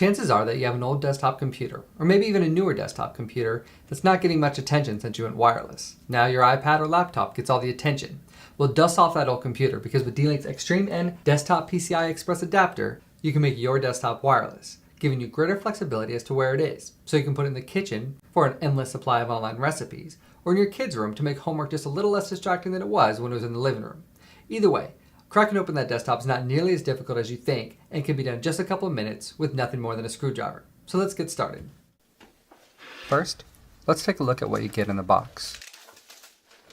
Chances are that you have an old desktop computer, or maybe even a newer desktop computer that's not getting much attention since you went wireless. Now your iPad or laptop gets all the attention. Well, dust off that old computer, because with D-Link's Extreme N Desktop PCI Express adapter, you can make your desktop wireless, giving you greater flexibility as to where it is. So you can put it in the kitchen for an endless supply of online recipes, or in your kids' room to make homework just a little less distracting than it was when it was in the living room. Either way, cracking open that desktop is not nearly as difficult as you think and can be done in just a couple of minutes with nothing more than a screwdriver. So let's get started. First, let's take a look at what you get in the box.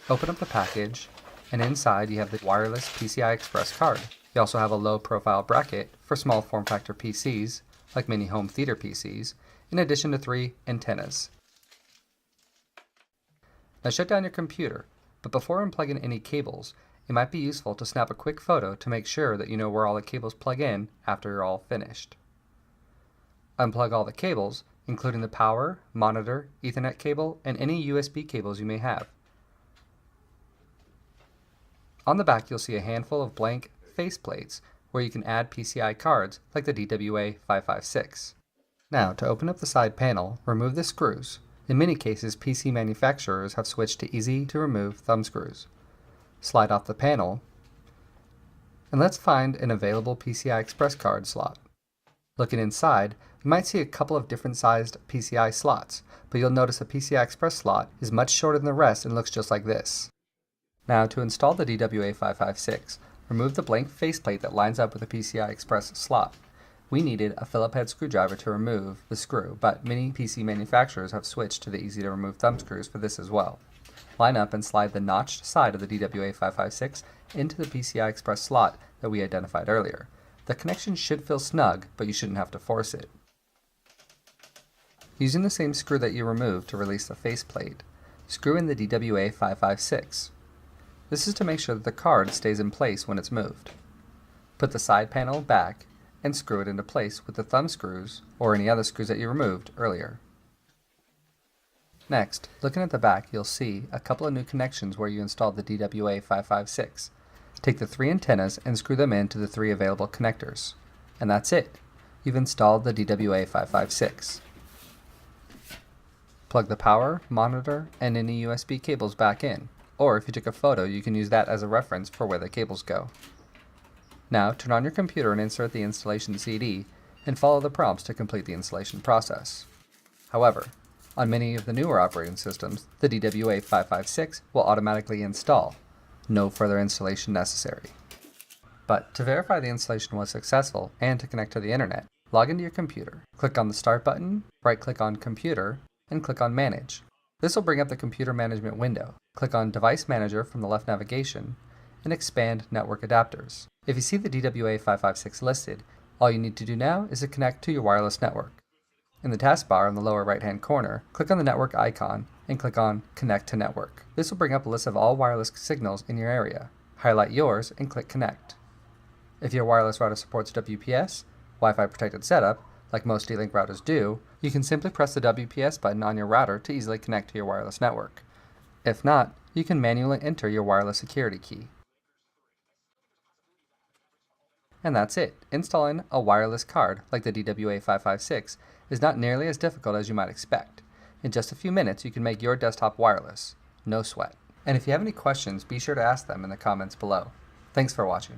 Open up the package, and inside you have the wireless PCI Express card. You also have a low profile bracket for small form factor PCs, like mini home theater PCs, in addition to 3 antennas. Now shut down your computer, but before unplugging any cables, it might be useful to snap a quick photo to make sure that you know where all the cables plug in after you're all finished. Unplug all the cables, including the power, monitor, Ethernet cable, and any USB cables you may have. On the back, you'll see a handful of blank faceplates where you can add PCI cards like the DWA-556. Now, to open up the side panel, remove the screws. In many cases, PC manufacturers have switched to easy-to-remove thumb screws. Slide off the panel, and let's find an available PCI Express card slot. Looking inside, you might see a couple of different sized PCI slots, but you'll notice a PCI Express slot is much shorter than the rest and looks just like this. Now, to install the DWA-556, remove the blank faceplate that lines up with the PCI Express slot. We needed a Phillips head screwdriver to remove the screw, but many PC manufacturers have switched to the easy-to-remove thumb screws for this as well. Line up and slide the notched side of the DWA-556 into the PCI Express slot that we identified earlier. The connection should feel snug, but you shouldn't have to force it. Using the same screw that you removed to release the faceplate, screw in the DWA-556. This is to make sure that the card stays in place when it's moved. Put the side panel back and screw it into place with the thumb screws or any other screws that you removed earlier. Next, looking at the back, you'll see a couple of new connections where you installed the DWA-556. Take the 3 antennas and screw them into the 3 available connectors. And that's it. You've installed the DWA-556. Plug the power, monitor, and any USB cables back in. Or if you took a photo, you can use that as a reference for where the cables go. Now, turn on your computer and insert the installation CD, and follow the prompts to complete the installation process. However, on many of the newer operating systems, the DWA-556 will automatically install. No further installation necessary. But to verify the installation was successful and to connect to the internet, log into your computer. Click on the Start button, right-click on Computer, and click on Manage. This will bring up the computer management window. Click on Device Manager from the left navigation and expand Network Adapters. If you see the DWA-556 listed, all you need to do now is to connect to your wireless network. In the taskbar in the lower right-hand corner, click on the network icon and click on Connect to Network. This will bring up a list of all wireless signals in your area. Highlight yours and click Connect. If your wireless router supports WPS, Wi-Fi protected setup, like most D-Link routers do, you can simply press the WPS button on your router to easily connect to your wireless network. If not, you can manually enter your wireless security key. And that's it. Installing a wireless card like the DWA-556 is not nearly as difficult as you might expect. In just a few minutes, you can make your desktop wireless. No sweat. And if you have any questions, be sure to ask them in the comments below. Thanks for watching.